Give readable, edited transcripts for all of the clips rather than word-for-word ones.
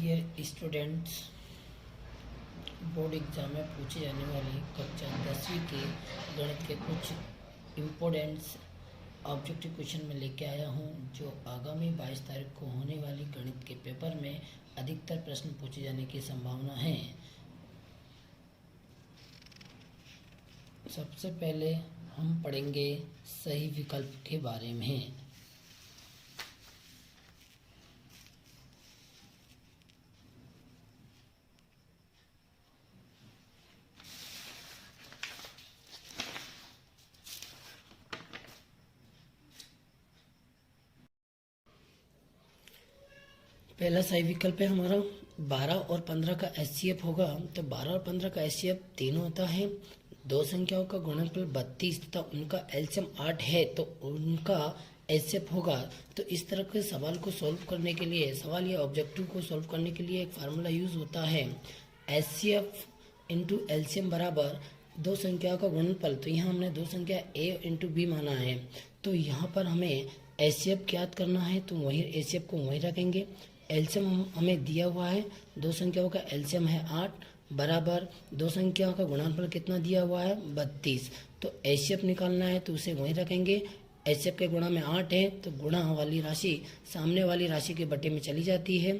Dear students, board exam में पूछे जाने वाली कक्षा 10वीं के गणित के कुछ इम्पोर्टेंट्स ऑब्जेक्टिव क्वेश्चन में लेके आया हूँ, जो आगामी 22 तारीख को होने वाली गणित के पेपर में अधिकतर प्रश्न पूछे जाने की संभावना है। सबसे पहले हम पढ़ेंगे सही विकल्प के बारे में। पहला सही विकल्प है हमारा 12 और 15 का एचसीएफ होगा। तो 12 और 15 का एचसीएफ 3 होता है। दो संख्याओं का गुणनफल 32 तथा उनका एलसीएम 8 है, तो उनका एचसीएफ होगा। तो इस तरह के सवाल को सॉल्व करने के लिए, सवाल या ऑब्जेक्टिव को सॉल्व करने के लिए एक फार्मूला यूज होता है, एचसीएफ इंटू एलसीएम बराबर दो संख्याओं का गुणनफल। तो यहाँ हमने दो संख्या ए इंटू बी माना है, तो यहाँ पर हमें एचसीएफ ज्ञात करना है, तो वही एचसीएफ को वहीं रखेंगे। एलसीएम हमें दिया हुआ है, दो संख्याओं का एलसीएम है 8 बराबर दो संख्याओं का गुणनफल कितना दिया हुआ है 32। तो एचसीएफ निकालना है तो उसे वहीं रखेंगे। एचसीएफ के गुणा में 8 है, तो गुणा वाली राशि सामने वाली राशि के बटे में चली जाती है,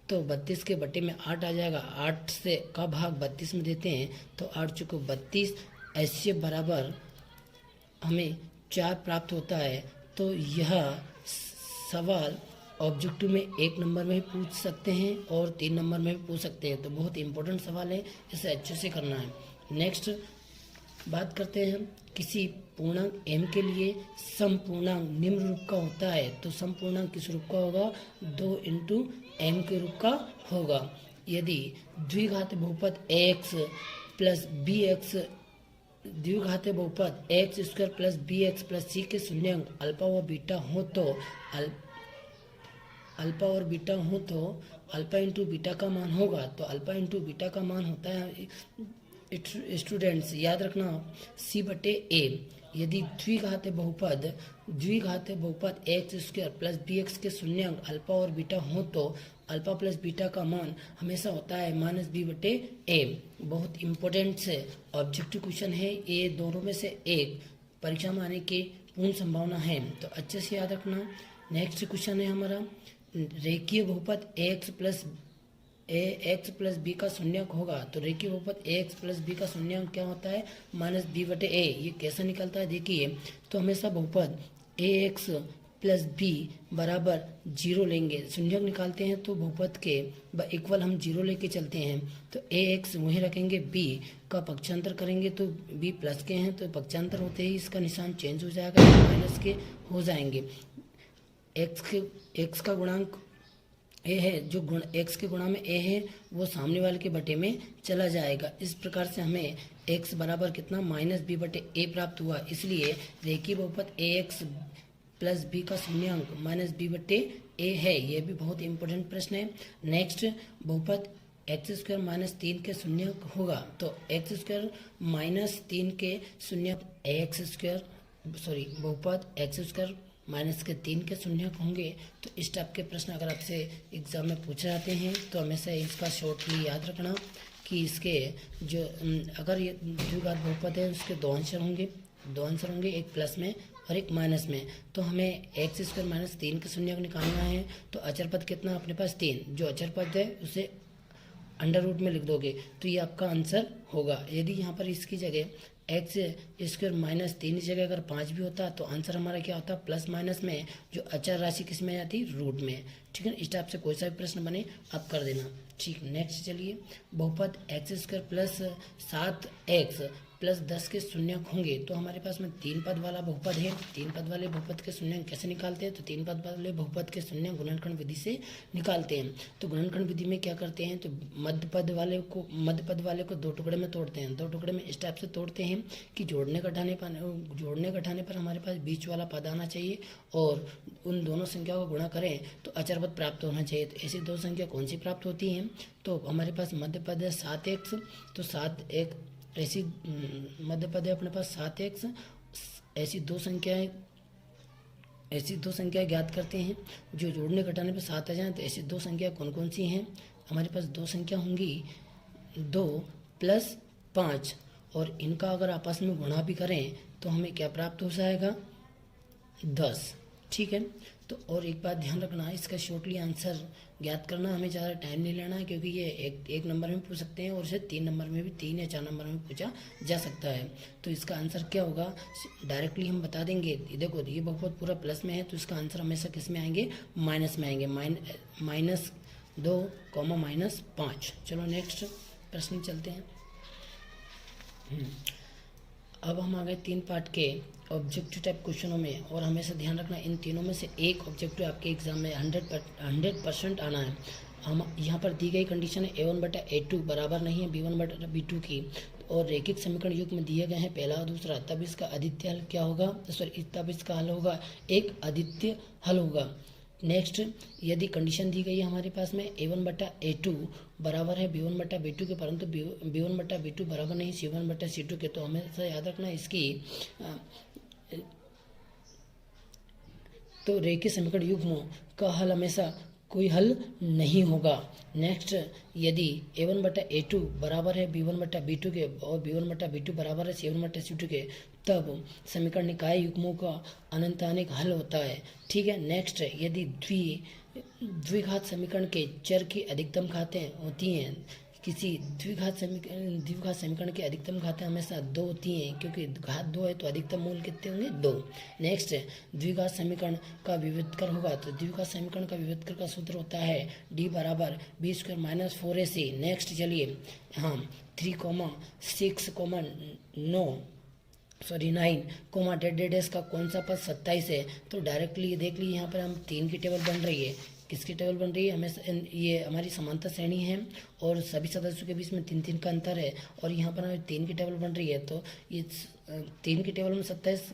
तो 32 के बटे में 8 आ जाएगा। 8 से का भाग 32 में देते हैं तो 8 चुको 32। एचसीएफ बराबर हमें 4 प्राप्त होता है। तो यह सवाल ऑब्जेक्टिव में 1 नंबर में पूछ सकते हैं और 3 नंबर में भी पूछ सकते हैं, तो बहुत इंपॉर्टेंट सवाल है, इसे अच्छे से करना है। नेक्स्ट बात करते हैं, किसी पूर्णांक m के लिए समपूर्णांक निम्न रूप का होता है। तो समपूर्णांक किस रूप का होगा, 2 इंटू m के रूप का होगा। यदि द्विघात बहुपद ax प्लस bx, द्विघात बहुपद x square plus b x plus c के शून्याङ्क अल्फा व बीटा हो, तो अल्फा और बीटा हो तो अल्फा इंटू बीटा का मान होगा। तो अल्फा इंटू बीटा का मान होता है, स्टूडेंट्स याद रखना, सी बटे ए। यदि द्विघात बहुपद x square plus b x के शून्याङ्क अल्फा और बीटा हो, तो अल्फा प्लस बीटा का मान हमेशा होता है माइनस बी बटे ए। बहुत इंपॉर्टेंट से ऑब्जेक्टिव क्वेश्चन है, ये दोनों में से एक परीक्षा में आने की पूर्ण संभावना है, तो अच्छे से याद रखना। नेक्स्ट क्वेश्चन है हमारा, रेखीय बहुपद एक्स प्लस बी का शून्याङ्क होगा। तो रेखीय बहुपद एक्स प्लस बी का शून्याङ्क क्या होता है, माइनस बी बटे ए। ये कैसे निकलता है देखिए, तो हमेशा बहुपद ए एक्स प्लस बी बराबर 0 लेंगे। शून्याङ्क निकालते हैं तो बहुपद के इक्वल हम 0 लेके चलते हैं, तो ए एक्स वहीं रखेंगे, बी का पक्षांतर करेंगे तो बी प्लस के हैं, तो पक्षांतर होते ही इसका निशान चेंज हो जाएगा, माइनस के हो जाएंगे। एक्स का गुणांक ए है, जो गुण एक्स के गुणा में ए है वो सामने वाले के बटे में चला जाएगा। इस प्रकार से हमें एक्स बराबर कितना माइनस बी बटे ए प्राप्त हुआ। इसलिए रेखीय बहुपद ए एक्स प्लस बी का शून्याङ्क माइनस बी बटे ए है। ये भी बहुत इंपॉर्टेंट प्रश्न है। नेक्स्ट, बहुपद एक्स स्क्वायर माइनस 3 के शून्याङ्क होगा। तो एक्स स्क्वायर माइनस 3 के शून्याङ्क बहुपद एक्स स्क्वायर माइनस के 3 के शून्याङ्क होंगे। तो इस टाइप के प्रश्न अगर आपसे एग्जाम में पूछे जाते हैं तो हमेशा इसका शॉर्टली याद रखना कि इसके जो अगर ये द्विघात बहुपद है उसके दो आंसर होंगे, एक प्लस में और एक माइनस में। तो हमें एक्स स्क्वायर माइनस 3 के शून्याङ्क निकालना है, तो अचर पद कितना अपने पास 3, जो अचर पद है उसे अंडर रूट में लिख दोगे तो ये आपका आंसर होगा। यदि यहाँ पर इसकी जगह एक्स स्क्वायर माइनस 3 की जगह अगर 5 भी होता तो आंसर हमारा क्या होता, प्लस माइनस में, जो अचर राशि किस में आती, रूट में। ठीक है, इस टाइप से कोई सा भी प्रश्न बने आप कर देना। ठीक, नेक्स्ट चलिए, बहुपद x square plus 7x plus 10 के शून्याङ्क होंगे। तो हमारे पास में 3 पद वाला बहुपद है। 3 पद वाले बहुपद के शून्याङ्क कैसे निकालते हैं, तो 3 पद वाले बहुपद के शून्याङ्क गुणनखंड विधि से निकालते हैं। तो गुणनखंड विधि में क्या करते हैं, तो मध्य पद वाले को 2 टुकड़े में तोड़ते हैं। 2 टुकड़े में इस टाइप से तोड़ते हैं कि जोड़ने घटाने पर हमारे पास बीच वाला पद आना चाहिए और उन दोनों संख्याओं को गुणा करें तो अचर पद प्राप्त होना चाहिए। तो ऐसी दो संख्या कौन सी प्राप्त होती हैं, तो हमारे पास मध्य पद है 7x, तो 7x ऐसी मध्य पद है अपने पास 7x। ऐसी दो संख्याएं ऐसी दो संख्या ज्ञात करते हैं जो जोड़ने घटाने पर 7 आ जाए। तो ऐसी दो संख्या कौन कौन सी हैं? हमारे पास दो संख्या होंगी 2 + 5, और इनका अगर आपस में गुणा भी करें तो हमें क्या प्राप्त हो जाएगा? 10। ठीक है। तो और एक बात ध्यान रखना, इसका शॉर्टली आंसर ज्ञात करना हमें ज़्यादा टाइम नहीं लेना है, क्योंकि ये एक नंबर में पूछ सकते हैं और इसे 3 नंबर में भी, 3 या 4 नंबर में पूछा जा सकता है। तो इसका आंसर क्या होगा डायरेक्टली हम बता देंगे। देखो ये बहुपद पूरा प्लस में है तो इसका आंसर हमेशा किस में आएंगे? माइनस में आएंगे। -2, -5। चलो नेक्स्ट प्रश्न चलते हैं। अब हम आ गए 3 पार्ट के ऑब्जेक्टिव टाइप क्वेश्चनों में, और हमेशा ध्यान रखना इन तीनों में से एक ऑब्जेक्टिव आपके एग्जाम में 100% आना है। हम यहाँ पर दी गई कंडीशन है A1/A2 बराबर नहीं है B1/B2 की, और रैखिक समीकरण युग्म में दिए गए हैं पहला और दूसरा, तब इसका अद्वितीय हल क्या होगा? तब इसका हल होगा एक अद्वितीय हल होगा। नेक्स्ट, यदि कंडीशन दी गई है हमारे पास में A1/A2 बराबर है B1/B2 के, परंतु B1/B2 बराबर नहीं C1/C2 के, तो हमेशा याद रखना इसकी तो रेखीय समीकरण युग्म का हल हमेशा कोई हल नहीं होगा। नेक्स्ट, यदि A1/A2 बराबर है B1/B2 के और B1/B2 बराबर है C1/C2 के, तब समीकरण निकाय युग्मों का अनंतानेक हल होता है। ठीक है। नेक्स्ट, यदि द्विघात समीकरण के चर की अधिकतम घातें होती हैं, किसी द्विघात समीकरण की अधिकतम घातें हमेशा 2 होती हैं, क्योंकि घात 2 है तो अधिकतम मूल कितने होंगे? 2। नेक्स्ट, द्विघात समीकरण का विविधकर होगा, तो द्विघात समीकरण का विविधकर का सूत्र होता है D बराबर B² - 4AC। नेक्स्ट चलिए, हाँ 3, 6, 9, का कौन सा पद 27 है? तो डायरेक्टली देख लीजिए, यहाँ पर हम 3 की टेबल बन रही है। किसकी टेबल बन रही है? हमें ये हमारी समांतर श्रेणी है और सभी सदस्यों के बीच में 3-3 का अंतर है, और यहाँ पर हमें 3 की टेबल बन रही है। तो ये 3 की टेबल में 27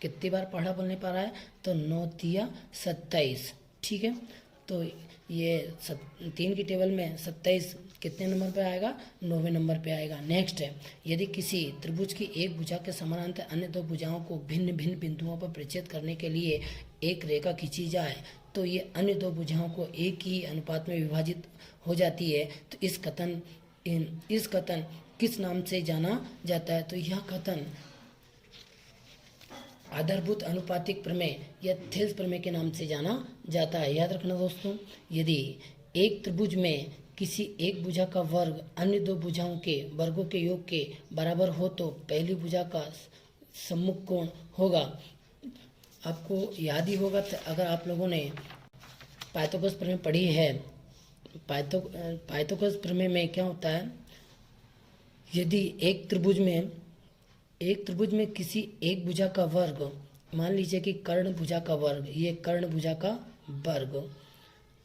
कितनी बार पढ़ा बोलने पा रहा है? तो 9 तिया 27। ठीक है। तो ये 3 की टेबल में 27 कितने नंबर पे आएगा? 9वें नंबर पे आएगा। नेक्स्ट है, यदि किसी त्रिभुज की एक भुजा के समानांतर अन्य दो भुजाओं को भिन्न भिन्न बिंदुओं पर प्रक्षेप करने के लिए एक रेखा खींची जाए, तो ये अन्य दो भुजाओं को एक ही अनुपात में विभाजित हो जाती है। तो इस कथन किस नाम से जाना जाता है? तो यह कथन आधारभूत अनुपातिक प्रमेय या थेल्स प्रमेय के नाम से जाना जाता है। याद रखना दोस्तों, यदि एक त्रिभुज में किसी एक भुजा का वर्ग अन्य दो भुजाओं के वर्गों के योग के बराबर हो तो पहली भुजा का सम्मुख कोण होगा। आपको याद ही होगा, अगर आप लोगों ने पाइथागोरस प्रमेय पढ़ी है, पाइथागोरस प्रमेय में क्या होता है? यदि एक त्रिभुज में किसी एक भुजा का वर्ग, मान लीजिए कि कर्ण भुजा का वर्ग, ये कर्ण भुजा का वर्ग,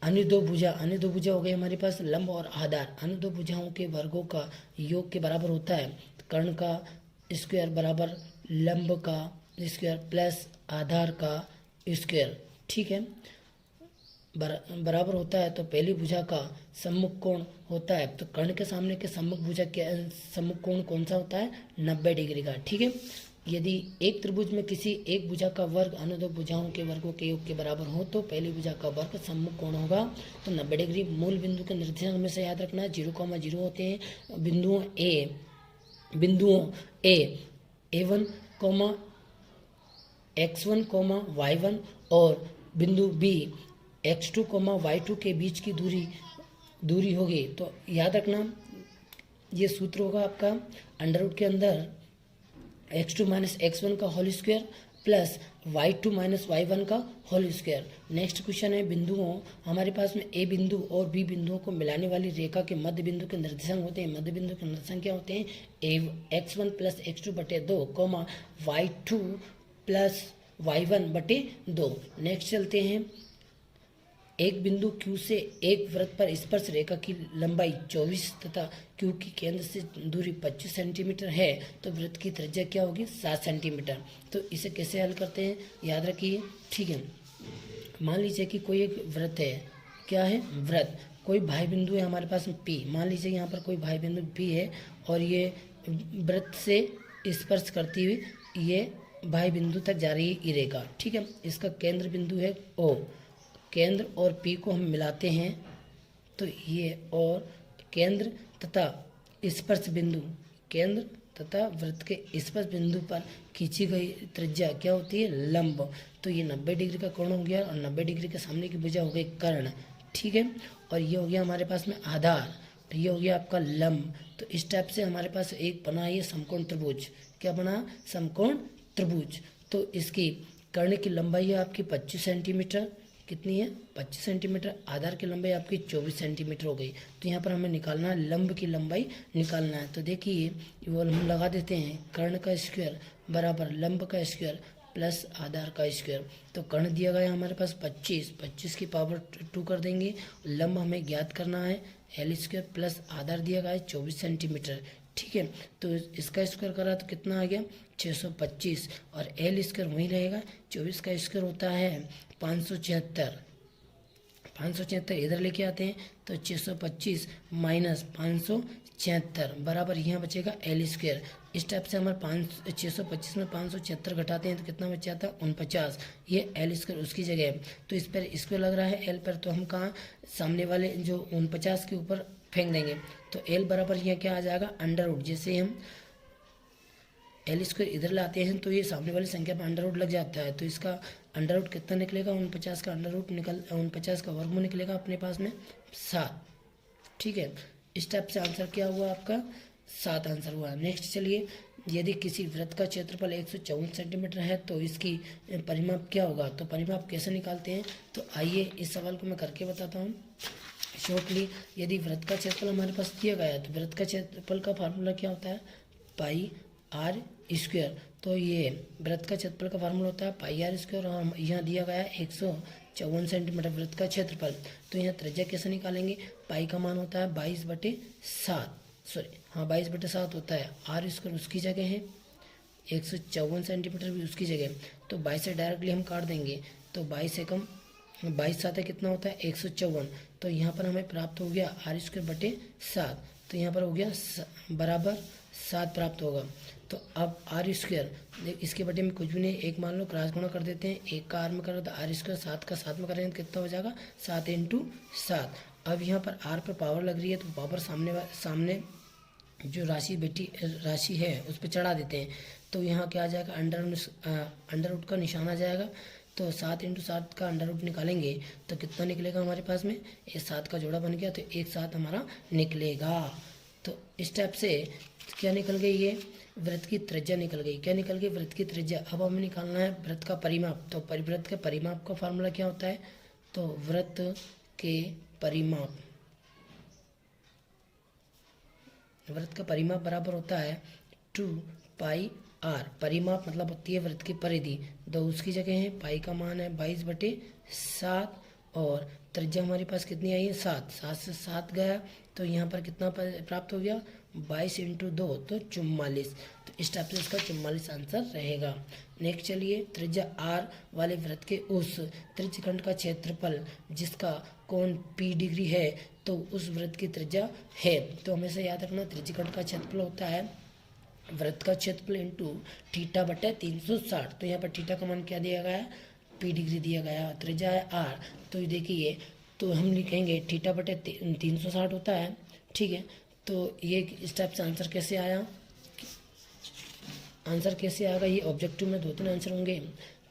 अन्य दो भुजा हो गई हमारे पास लंब और आधार, अन्य दो भुजाओं के वर्गों का योग के बराबर होता है। कर्ण का स्क्वायर बराबर लंब का स्क्वायर प्लस आधार का स्क्वायर। ठीक है, बराबर होता है। तो पहली भुजा का सम्मुख कोण होता है, तो कर्ण के सामने के सम्मुख भुजा के सम्मुख कोण कौन सा होता है? 90 डिग्री का। ठीक है। यदि एक त्रिभुज में किसी एक भुजा का वर्ग अन्य दो भुजाओं के वर्गों के योग के बराबर हो तो पहली भुजा का वर्ग सम्मुख कोण होगा तो 90 डिग्री। मूल बिंदु के निर्देशांक हमेशा याद रखना है 0,0 होते हैं। बिंदुओं ए A1, X1, Y1 और बिंदु B X2, Y2 के बीच की दूरी होगी। तो याद रखना ये सूत्र होगा आपका अंडर के अंदर x2 - x1 का whole square plus y2 - y1 का होल स्क्वायर। नेक्स्ट क्वेश्चन है, बिंदुओं हमारे पास में A बिंदु और B बिंदुओं को मिलाने वाली रेखा के मध्य बिंदु के निर्देशांक होते हैं। मध्य बिंदु के निर्देशांक क्या होते हैं? x1 + x2/2, y2 + y1/2। Next चलते हैं, एक बिंदु Q से एक वृत्त पर स्पर्श रेखा की लंबाई 24 तथा Q की केंद्र से दूरी 25 सेंटीमीटर है, तो वृत्त की त्रिज्या क्या होगी? 7 सेंटीमीटर। तो इसे कैसे हल करते हैं याद रखिए। ठीक है, मान लीजिए कि कोई एक वृत्त है, क्या है? वृत्त। कोई भाई बिंदु है हमारे पास P, मान लीजिए यहाँ पर कोई भाई बिंदु P है और ये वृत्त से स्पर्श करती हुई ये बाह्य बिंदु तक जा रही है ई रेखा, ठीक है। इसका केंद्र बिंदु है ओ, केंद्र और पी को हम मिलाते हैं तो ये, और केंद्र तथा स्पर्श बिंदु, केंद्र तथा वृत्त के स्पर्श बिंदु पर खींची गई त्रिज्या क्या होती है, लंब। तो ये 90 डिग्री का कोण हो गया और 90 डिग्री के सामने की भुजा हो गई कर्ण, ठीक है। और ये हो गया हमारे पास में आधार, तो ये हो गया आपका लंब। तो इस टाइप से हमारे पास एक बना ये समकोण त्रिभुज, क्या बना, समकोण त्रिभुज। तो इसकी कर्ण की लंबाई है आपकी 25 सेंटीमीटर, कितनी है, 25 सेंटीमीटर। आधार की लंबाई आपकी 24 सेंटीमीटर हो गई। तो यहाँ पर हमें निकालना है लंब की लंबाई निकालना है। तो देखिए वो हम लगा देते हैं, कर्ण का स्क्वायर बराबर लंब का स्क्वायर प्लस आधार का स्क्वायर। तो कर्ण दिया गया हमारे पास 25 की पावर 2 कर देंगे। लंब हमें ज्ञात करना है एल स्क्वायर प्लस आधार दिया गया है 24 सेंटीमीटर, ठीक है। तो इसका स्क्वायर करा तो कितना आ गया 625, और एल स्क्वायर वहीं रहेगा, 24 का स्क्वायर होता है 576 इधर लेके आते हैं तो 625 माइनस 576 बराबर यहाँ बचेगा एल स्क्वायर। इस टाइप से हमारे 625 में 576 घटाते हैं तो कितना बच जाता है 49, ये एल स्क्वायर उसकी जगह है। तो इस पर स्क्वायर लग रहा है एल पर, तो हम कहाँ सामने वाले जो 49 के ऊपर फेंक देंगे। तो एल बराबर यहाँ क्या आ जाएगा अंडर रूट, जैसे हम एल स्क्वायर इधर लाते हैं तो ये सामने वाली संख्या पर अंडर रूट लग जाता है। तो इसका अंडर रूट कितना निकलेगा, 49 का अंडर रूट 49 का वर्गमूल निकलेगा अपने पास में 7, ठीक है। इस टाइप से आंसर क्या हुआ आपका 7 आंसर हुआ। नेक्स्ट चलिए, यदि किसी वृत्त का क्षेत्रफल 154 सेंटीमीटर है तो इसकी परिमाप क्या होगा। तो परिमाप कैसे निकालते हैं, तो आइए इस सवाल को मैं करके बताता हूँ शॉर्टली। यदि वृत्त का क्षेत्रफल हमारे पास दिया गया है तो वृत्त का क्षेत्रफल का फार्मूला क्या होता है, पाई आर स्क्वायर। तो ये वृत्त का क्षेत्रफल का फार्मूला होता है पाई आर स्क्वायर, और यहाँ दिया गया है 154 सेंटीमीटर वृत्त का क्षेत्रफल। तो यहाँ त्रिज्या कैसे निकालेंगे, पाई का मान होता है 22/7, सॉरी हाँ 22/7 होता है। आर स्क्वायर उसकी जगह है, 154 सेंटीमीटर भी उसकी जगह। तो 22 से डायरेक्टली हम काट देंगे तो 22 से कम 22/7 कितना होता है 154। तो यहाँ पर हमें प्राप्त हो गया आर स्क्वायर बटे 7, तो यहाँ पर हो गया बराबर 7 प्राप्त होगा। तो अब आर स्क्वायर इसके बटे में कुछ भी नहीं, एक मान लो क्रॉस गुणा कर देते हैं, एक का आर में करो तो आर स्क्वायर 7 का 7 में करेंगे तो कितना हो जाएगा 7 × 7। अब यहाँ पर आर पर पावर लग रही है तो पावर सामने जो राशि है उस पर चढ़ा देते हैं। तो यहाँ क्या आ जाएगा अंडर रूट का निशान आ जाएगा। तो 7 × 7 का अंडर रूट निकालेंगे तो कितना निकलेगा हमारे पास में, ये 7 का जोड़ा बन गया तो 1 7 हमारा निकलेगा। तो इस टाइप से क्या निकल गई, ये वृत्त की त्रिज्या निकल गई। क्या निकल गई, वृत्त की त्रिज्या। अब हमें निकालना है वृत्त का परिमाप। तो वृत्त के परिमाप का फार्मूला क्या होता है, तो वृत्त के परिमाप, वृत्त का परिमाप बराबर होता है 2 πr। परिमाप मतलब होती है वृत्त की परिधि, दो उसकी जगह है, पाई का मान है 22/7 और त्रिज्या हमारे पास कितनी आई है 7 से 7 गया तो यहाँ पर कितना प्राप्त हो गया 22 × 2 तो 44। तो इस टाइप से इसका 44 आंसर रहेगा। नेक्स्ट चलिए, त्रिज्या r वाले वृत्त के उस त्रिज्यखंड का क्षेत्रफल जिसका कोण p डिग्री है तो उस वृत्त की त्रिज्या है। तो हमेशा याद रखना त्रिज्यखंड का क्षेत्रफल होता है वृत्त का क्षेत्रफल इंटू θ/360। तो यहाँ पर थीटा का मान क्या दिया गया है, p डिग्री दिया गया है, त्रिज्या है r। तो देखिए तो हम लिखेंगे θ/360 होता है, ठीक है। तो ये इस टाइप से आंसर कैसे आया, आंसर कैसे आएगा, ये ऑब्जेक्टिव में 2-3 आंसर होंगे।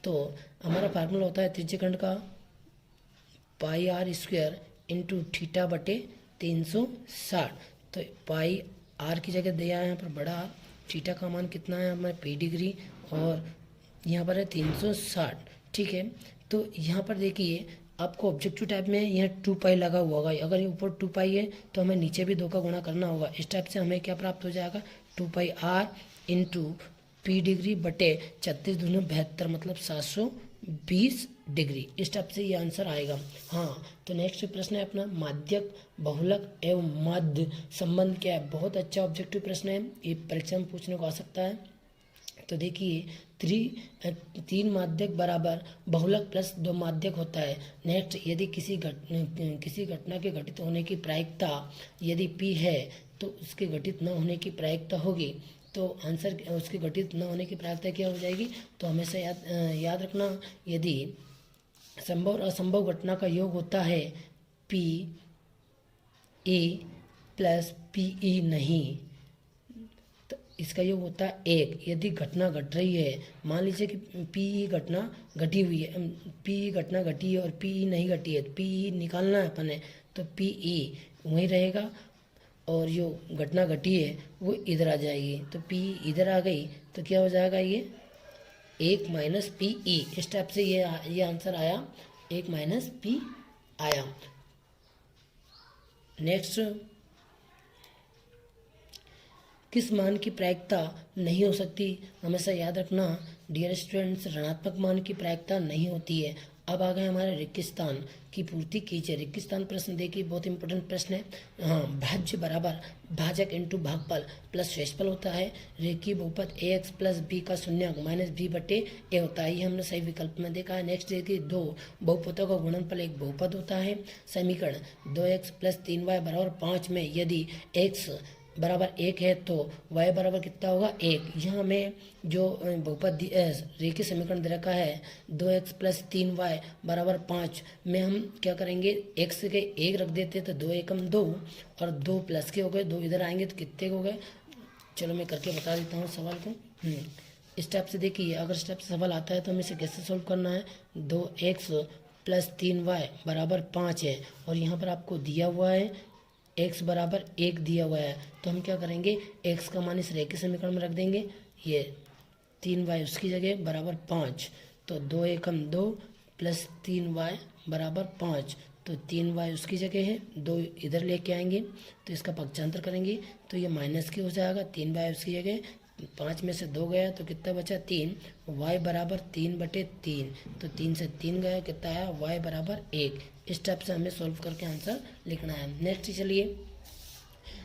तो हमारा फार्मूला होता है त्रिज्यखंड का पाई आर स्क्वायर इंटू θ/360। तो पाई आर की जगह दिया है यहाँ पर बड़ा आर, थीटा का मान कितना है हमारे p डिग्री और यहाँ पर है 360, ठीक है। तो यहाँ पर देखिए आपको ऑब्जेक्टिव टाइप में यहाँ 2 पाई लगा हुआ होगा, अगर ये ऊपर 2 पाई है तो हमें नीचे भी 2 का गुणा करना होगा। इस टाइप से हमें क्या प्राप्त हो जाएगा 2 पाई r इंटू p डिग्री बटे 36 दूनी 72 मतलब 720 डिग्री। इस टाइप से ये आंसर आएगा। हाँ, तो नेक्स्ट प्रश्न है अपना माध्यक बहुलक एवं माध्य संबंध क्या है। बहुत अच्छा ऑब्जेक्टिव प्रश्न है, ये परीक्षा में पूछने को आ सकता है। तो देखिए 3 माध्यक बराबर बहुलक प्लस 2 माध्यक होता है। नेक्स्ट, यदि किसी घटना के घटित होने की प्रायिकता यदि p है तो उसके घटित न होने की प्रायिकता होगी तो आंसर उसके घटित न होने की प्रायिकता क्या हो जाएगी। तो हमेशा याद रखना, यदि संभव और असंभव घटना का योग होता है P A plus P E नहीं, तो इसका योग होता है 1। यदि घटना घट रही है, मान लीजिए कि पी ई घटना घटी हुई है, पी ई घटना घटी है और पी ई नहीं घटी है, तो पी ई निकालना है अपन है, तो पी ई वहीं रहेगा और जो घटना घटी है वो इधर आ जाएगी। तो पी इधर आ गई तो क्या हो जाएगा, ये 1 माइनस पी ई। इस टाइप से ये आंसर आया, 1 माइनस पी आया। नेक्स्ट, किस मान की प्रायिकता नहीं हो सकती। हमेशा याद रखना डियर स्टूडेंट्स, ऋणात्मक मान की प्रायिकता नहीं होती है। अब आ गए हमारे रेगिस्तान की पूर्ति कीजिए। रेगिस्तान प्रश्न देखिए, बहुत इंपॉर्टेंट प्रश्न है। हाँ, भाज्य बराबर भाजक इंटू भागफल प्लस शेषफल होता है। रेखीय बहुपद ए एक्स प्लस बी का शून्यक माइनस बी बटे ए होता है, ये हमने सही विकल्प में देखा है। नेक्स्ट देखिए, दो बहुपदों का गुणनफल एक बहुपद होता है। समीकरण 2x प्लस 3y बराबर 5 में यदि x बराबर 1 है तो y बराबर कितना होगा 1। यहाँ हमें जो बहुपद रेखीय समीकरण दे रखा है 2x प्लस 3y बराबर 5 में हम क्या करेंगे, x के 1 रख देते तो 2 एकम 2 और 2 प्लस के हो गए, 2 इधर आएंगे तो कितने हो गए। चलो मैं करके बता देता हूँ सवाल को। इस टाइप से देखिए, अगर इस टाइप से सवाल आता है तो हमें इसे कैसे सोल्व करना है। 2x प्लस 3y बराबर 5 है और यहाँ पर आपको दिया हुआ है x बराबर 1 दिया हुआ है, तो हम क्या करेंगे, x का मान इस रेखीय समीकरण में रख देंगे। ये 3y उसकी जगह बराबर 5, तो 2 एकम 2 प्लस 3y बराबर 5, तो 3y उसकी जगह है, 2 इधर लेके आएंगे तो इसका पक्षांतर करेंगे तो ये माइनस की हो जाएगा। 3y उसकी जगह, 5 में से 2 गया तो कितना बचा 3, y बराबर 3/3, तो 3 से 3 गया, कितना आया y बराबर 1। इस टाइप से हमें सॉल्व करके आंसर लिखना है। नेक्स्ट चलिए,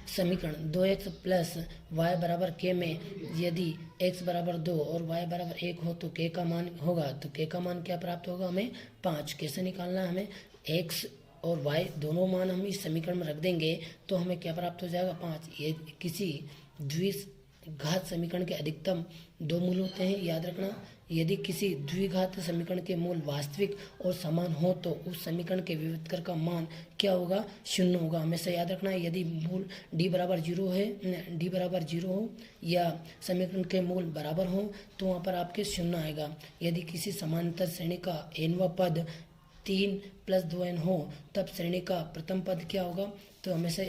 समीकरण 2x प्लस वाई बराबर k में यदि x बराबर 2 और y बराबर 1 हो तो k का मान होगा, तो k का मान क्या प्राप्त होगा हमें 5। कैसे निकालना है हमें, x और y दोनों मान हम इस समीकरण में रख देंगे तो हमें क्या प्राप्त हो जाएगा 5। ये किसी द्विघात समीकरण के अधिकतम 2 मूल होते हैं, याद रखना। यदि किसी द्विघात समीकरण के मूल वास्तविक और समान हो तो उस समीकरण के विभेदकर का मान क्या होगा, 0 होगा। हमेशा याद रखना, यदि मूल d बराबर 0 है, d बराबर 0 हो या समीकरण के मूल बराबर हो तो वहाँ पर आपके 0 आएगा। यदि किसी समांतर श्रेणी का nवां पद 3 + 2n हो तब श्रेणी का प्रथम पद क्या होगा। तो हमेशा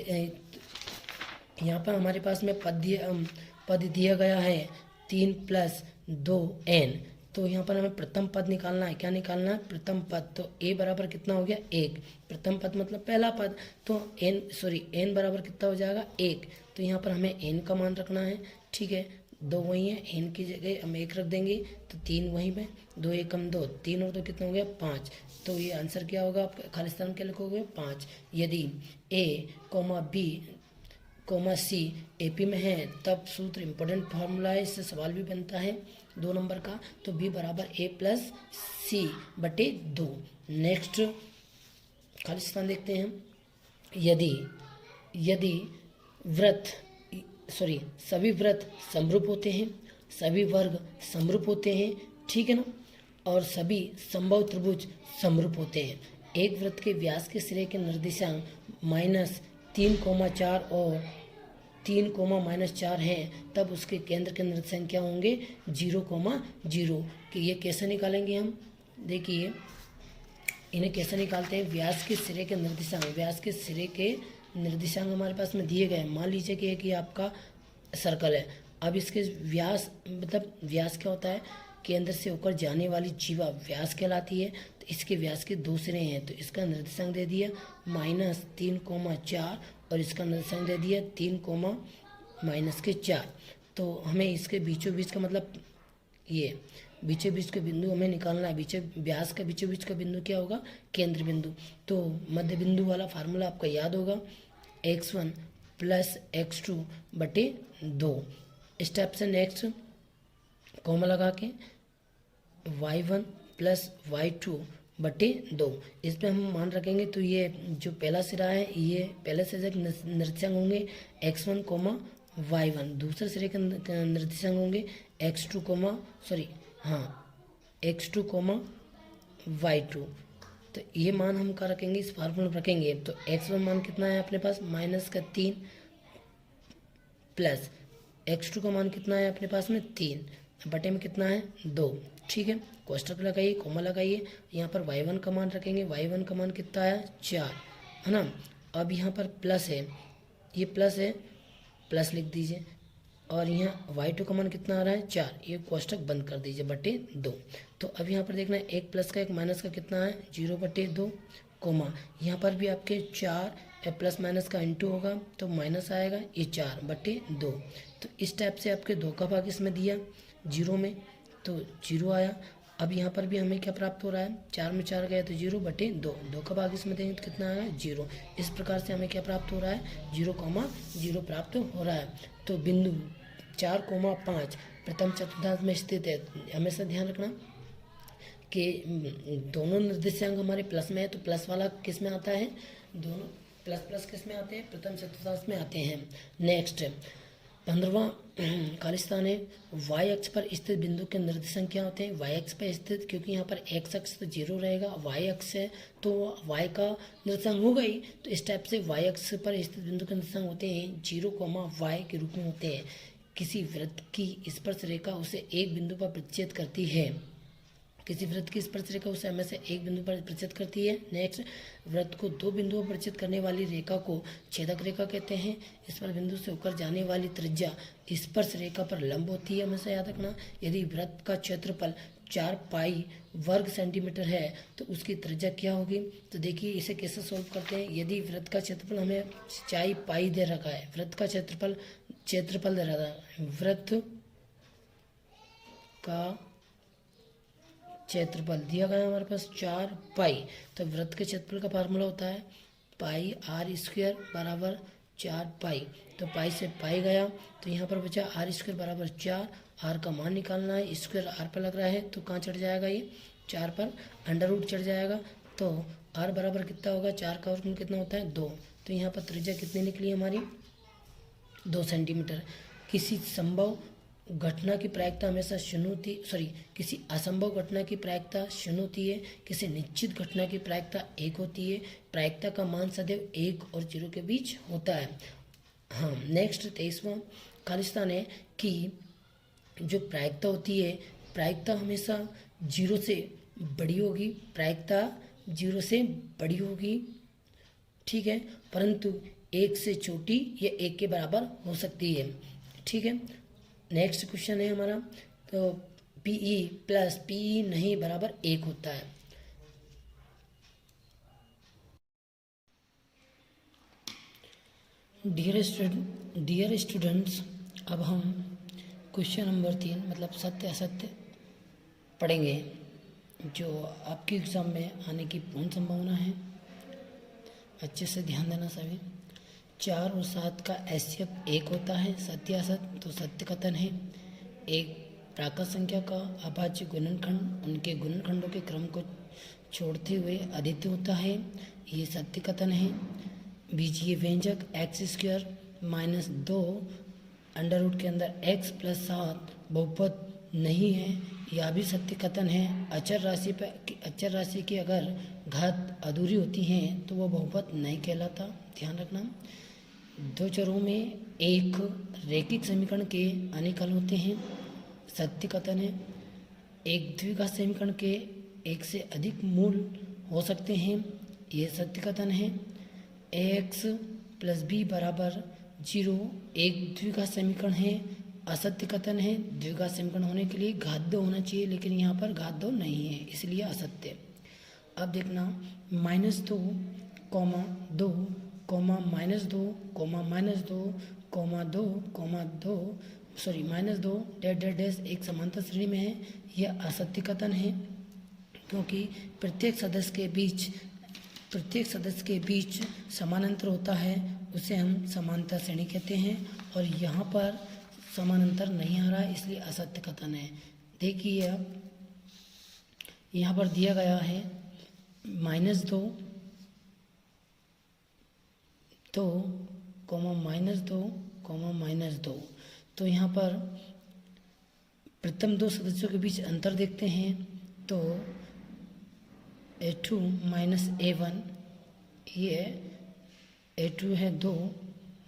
यहाँ पर हमारे पास में पद दिया गया है 3 + 2n, तो यहाँ पर हमें प्रथम पद निकालना है। क्या निकालना है, प्रथम पद। तो a बराबर कितना हो गया 1, प्रथम पद मतलब पहला पद, तो n बराबर कितना हो जाएगा 1, तो यहाँ पर हमें n का मान रखना है। ठीक है, 2 वही है, n की जगह हम 1 रख देंगे तो 3 वहीं पे, 2 एकम 2, 3 और 2 कितना हो गया 5, तो ये आंसर क्या होगा आपका, खाली स्थान क्या लिखोगे 5। यदि a, b, c AP में है तब सूत्र इम्पोर्टेंट फार्मूला है, इससे सवाल भी बनता है 2 नंबर का, तो b बराबर a + c/2। नेक्स्ट खाली स्थान देखते हैं। यदि सभी वृत्त समरूप होते हैं, सभी वर्ग समरूप होते हैं, ठीक है ना, और सभी संभव त्रिभुज समरूप होते हैं। एक वृत्त के व्यास के सिरे के निर्देशांक -3,4 और 3,-4 हैं तब उसके केंद्र के निर्देशांक क्या होंगे 0,0। कि ये कैसे निकालेंगे हम, देखिए इन्हें कैसे निकालते हैं। व्यास के सिरे के निर्देशांक हमारे पास में दिए गए हैं। मान लीजिए कि एक ये आपका सर्कल है, अब इसके व्यास मतलब व्यास क्या होता है, केंद्र से होकर जाने वाली जीवा व्यास कहलाती है। तो इसके व्यास के 2 सिरे हैं, तो इसका निर्देशांक दे दिया -3,4 और इसका निर्देशांक दे दिया 3,-4। तो हमें इसके बीचों बीच का मतलब ये बीचों बीच का बिंदु हमें निकालना है। व्यास का बीचों बीच का बिंदु क्या होगा, केंद्र बिंदु। तो मध्य बिंदु वाला फार्मूला आपका याद होगा, x1 + x2/2। स्टेप से नेक्स्ट कॉमा लगा के y1 + y2/2, इस पे हम मान रखेंगे। तो ये जो पहला सिरा है ये पहले से निर्देशांक होंगे x1, y1, दूसरे सिरे के निर्देशांक होंगे x2 x2 y2। तो ये मान हम क्या रखेंगे, इस फार्मूला में रखेंगे। तो x1 मान कितना है अपने पास -3 प्लस x2 का मान कितना है अपने पास में 3 बटे में कितना है 2। ठीक है, कोष्टक लगाइए, कोमा लगाइए। यहाँ पर y1 का मान रखेंगे, y1 का मान कितना है 4, है ना। अब यहाँ पर प्लस है, ये प्लस है, प्लस लिख दीजिए। और यहाँ y2 का मान कितना आ रहा है 4, ये कोष्टक बंद कर दीजिए बटे 2। तो अब यहाँ पर देखना है एक प्लस का एक माइनस का कितना है 0/2, कोमा यहाँ पर भी आपके 4 प्लस माइनस का इंटू होगा तो माइनस आएगा, ये 4/2। तो इस टाइप से आपके 2 का भाग इसमें दिया 0 में, तो 0 आया। अब यहाँ पर भी हमें क्या प्राप्त हो रहा है, 4 में 4 गया तो 0/2, 2 का भाग इसमें देंगे तो कितना आएगा 0। इस प्रकार से हमें क्या प्राप्त हो रहा है 0,0 प्राप्त हो रहा है। तो बिंदु 4,5 प्रथम चतुर्थांश में स्थित है। हमेशा ध्यान रखना कि दोनों निर्देशांक हमारे प्लस में है, तो प्लस वाला किस में आता है, दोनों प्लस प्लस किस में आते हैं, प्रथम चतुर्थांश में आते हैं। नेक्स्ट 15वां खाली स्थान है, वाई अक्ष पर स्थित बिंदु के निर्देशांक क्या होते हैं, वाई अक्ष पर स्थित, क्योंकि यहाँ पर एक्स अक्ष तो 0 रहेगा, वाई अक्ष है तो वाई का निर्देशांक होगा ही। तो इस टाइप से वाई अक्ष पर स्थित बिंदु के निर्देशांक होते हैं 0, वाई के रूप में होते हैं। किसी वृत्त की स्पर्श रेखा उसे एक बिंदु पर प्रतिच्छेद करती है, किसी वृत्त की स्पर्श रेखा उसे हमेशा एक बिंदु पर प्रतिच्छेद करती है। नेक्स्ट, वृत्त को 2 बिंदुओं पर प्रतिच्छेद करने वाली रेखा को छेदक रेखा कहते हैं। इस पर बिंदु से होकर जाने वाली त्रिज्या स्पर्श रेखा पर लंब होती है, हमेशा याद रखना। यदि वृत्त का क्षेत्रफल 4 पाई वर्ग सेंटीमीटर है तो उसकी त्रिज्या क्या होगी। तो देखिए इसे कैसे सोल्व करते हैं। यदि वृत्त का क्षेत्रफल हमें 4 पाई दे रखा है, वृत्त का क्षेत्रफल दे रखा है, वृत्त का क्षेत्रफल दिया गया हमारे पास 4 पाई। तो वृत्त के क्षेत्रफल का फार्मूला होता है पाई r² बराबर 4 पाई। तो पाई से पाई गया तो यहाँ पर बचा r² बराबर 4। r का मान निकालना है, स्क्वायर r पर लग रहा है तो कहाँ चढ़ जाएगा, ये 4 पर √ चढ़ जाएगा। तो r बराबर कितना होगा, 4 का वर्गमूल कितना होता है 2। तो यहाँ पर त्रिज्या कितनी निकली हमारी 2 सेंटीमीटर। किसी संभव घटना की प्रायिकता हमेशा शून्य होती, किसी असंभव घटना की प्रायिकता शून्य होती है, किसी निश्चित घटना की प्रायिकता 1 होती है। प्रायिकता का मान सदैव 1 और 0 के बीच होता है। हाँ, नेक्स्ट 23वां खाली स्थान है कि जो प्रायिकता होती है, प्रायिकता हमेशा 0 से बड़ी होगी, प्रायिकता 0 से बड़ी होगी, ठीक है, परंतु 1 से छोटी या 1 के बराबर हो सकती है। ठीक है, नेक्स्ट क्वेश्चन है हमारा, तो PE प्लस PE नहीं बराबर 1 होता है। डियर स्टूडेंट्स, अब हम क्वेश्चन नंबर 3 मतलब सत्य असत्य पढ़ेंगे, जो आपके एग्ज़ाम में आने की पूर्ण संभावना है। अच्छे से ध्यान देना सभी। 4 और 7 का HCF 1 होता है, सत्य असत्य। तो सत्य कथन है एक प्राकृत संख्या का अभाज्य गुणनखंड उनके गुणनखंडों के क्रम को छोड़ते हुए अद्वितीय होता है, ये सत्य कथन है। बीजीय व्यंजक x² - 2 √ के अंदर x + 7 बहुपद नहीं है, यह भी सत्य कथन है। अचर राशि की अगर घात अधूरी होती है तो वह बहुपद नहीं कहलाता, ध्यान रखना। 2 चरों में एक रैखिक समीकरण के अनेक हल होते हैं, सत्य कथन है। एक द्विघात समीकरण के 1 से अधिक मूल हो सकते हैं, यह सत्य कथन है। ax + b = 0 एक द्विघात समीकरण है, असत्य कथन है। द्विघात समीकरण होने के लिए घात 2 होना चाहिए, लेकिन यहाँ पर घात 2 नहीं है, इसलिए असत्य। अब देखना -2, -2, -2, -2, -2 एक समांतर श्रेणी में है, यह असत्य कथन है, क्योंकि प्रत्येक सदस्य के बीच समानांतर होता है, उसे हम समांतर श्रेणी कहते हैं। और यहाँ पर समानांतर नहीं आ रहा है, इसलिए असत्य कथन है। देखिए अब यहाँ पर दिया गया है -2, -2, -2। तो यहाँ पर प्रथम दो सदस्यों के बीच अंतर देखते हैं तो A2 माइनस A1, ये A2 है 2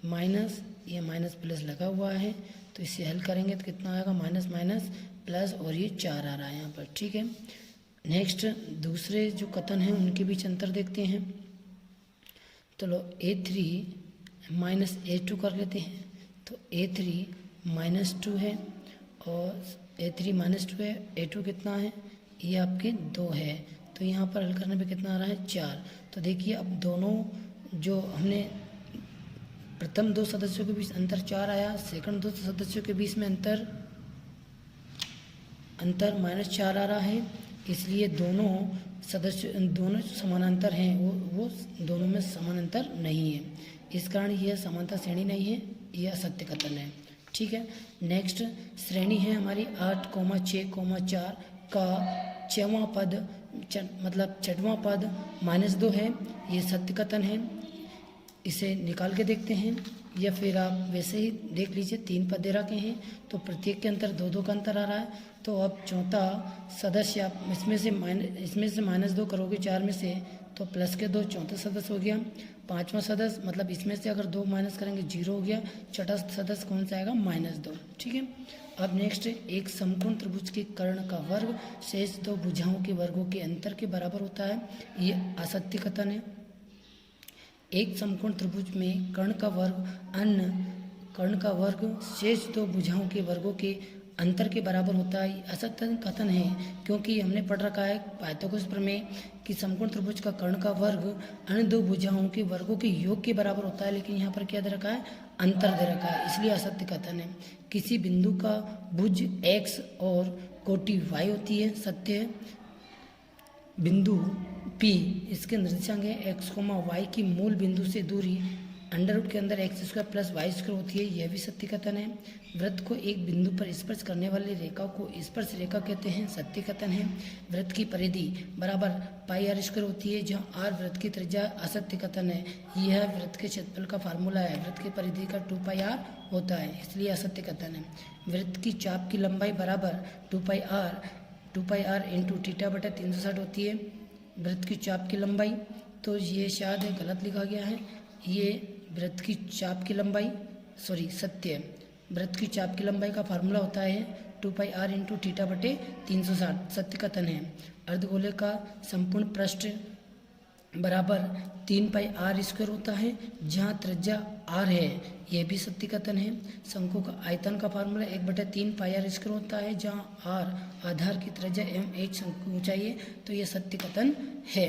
माइनस, ये माइनस प्लस लगा हुआ है, तो इसे हल करेंगे तो कितना आएगा, माइनस माइनस प्लस, और ये 4 आ रहा है यहाँ पर। ठीक है, नेक्स्ट दूसरे जो कथन हैं उनके बीच अंतर देखते हैं। तो लो A3 माइनस A2 कर लेते हैं, तो A3 माइनस 2 है और A3 माइनस 2 है, A2 कितना है, ये आपके 2 है, तो यहाँ पर हल करने पे कितना आ रहा है, 4। तो देखिए अब दोनों जो हमने प्रथम दो सदस्यों के बीच अंतर 4 आया, सेकंड दो सदस्यों के बीच में अंतर -4 आ रहा है, इसलिए दोनों समानांतर हैं, वो दोनों में समानांतर नहीं है, इस कारण यह समानता श्रेणी नहीं है, यह असत्य कथन है। ठीक है, नेक्स्ट श्रेणी है हमारी 8, 6, 4 का 6वां पद मतलब 6वां पद -2 है, ये सत्य कथन है। इसे निकाल के देखते हैं, या फिर आप वैसे ही देख लीजिए, 3 पद दे रखे हैं तो प्रत्येक के अंतर 2 का अंतर आ रहा है। तो अब चौथा सदस्य आप इसमें से -2 करोगे 4 में से, तो प्लस के 2 चौथा सदस्य हो गया। 5वां सदस्य मतलब इसमें से अगर 2 माइनस करेंगे 0 हो गया। छठा सदस्य कौन सा आएगा, -2। ठीक है, अब नेक्स्ट, एक समकोण त्रिभुज के कर्ण का वर्ग शेष 2 भुजाओं के वर्गों के अंतर के बराबर होता है, ये असत्य कथन है। एक समकोण त्रिभुज में कर्ण का वर्ग अन्य कर्ण का वर्ग शेष 2 भुजाओं के वर्गों के अंतर के बराबर होता है, असत्य कथन है, क्योंकि हमने पढ़ रखा है पाइथागोरस प्रमेय कि समकोण त्रिभुज का कर्ण का वर्ग अन्य 2 भुजाओं के वर्गों के योग के बराबर होता है, लेकिन यहाँ पर क्या दे रखा है, अंतर दे रखा है, इसलिए असत्य कथन है। किसी बिंदु का भुज x और कोटि y होती है, सत्य है। बिंदु P, इसके निर्देशांक है x, y की मूल बिंदु से दूरी √ के अंदर x² + y² होती है, यह भी सत्य कथन है। वृत्त को एक बिंदु पर स्पर्श करने वाली रेखा को स्पर्श रेखा कहते हैं, सत्य कथन है। वृत्त की परिधि बराबर πr² होती है, जहाँ r वृत्त की त्रिज्या, असत्य कथन है। यह वृत्त के क्षेत्रफल का फार्मूला है, वृत्त की परिधि का 2πr होता है, इसलिए असत्य कथन है। वृत्त की चाप की लंबाई बराबर 2πr × θ/360 होती है, वृत्त की चाप की लंबाई, तो ये शायद गलत लिखा गया है, ये वृत्त की चाप की लंबाई सत्य है। वृत्त की चाप की लंबाई का फार्मूला होता है 2πr × θ/360, सत्य कथन है। अर्धगोले का संपूर्ण पृष्ठ बराबर 3πr² होता है, जहाँ त्रिज्या r है, यह भी सत्य कथन है। शंकु का आयतन का फार्मूला 1/3πr² होता है, जहाँ r आधार की त्रिज्या एवं h शंकु ऊंचाई है, तो यह सत्य कथन है।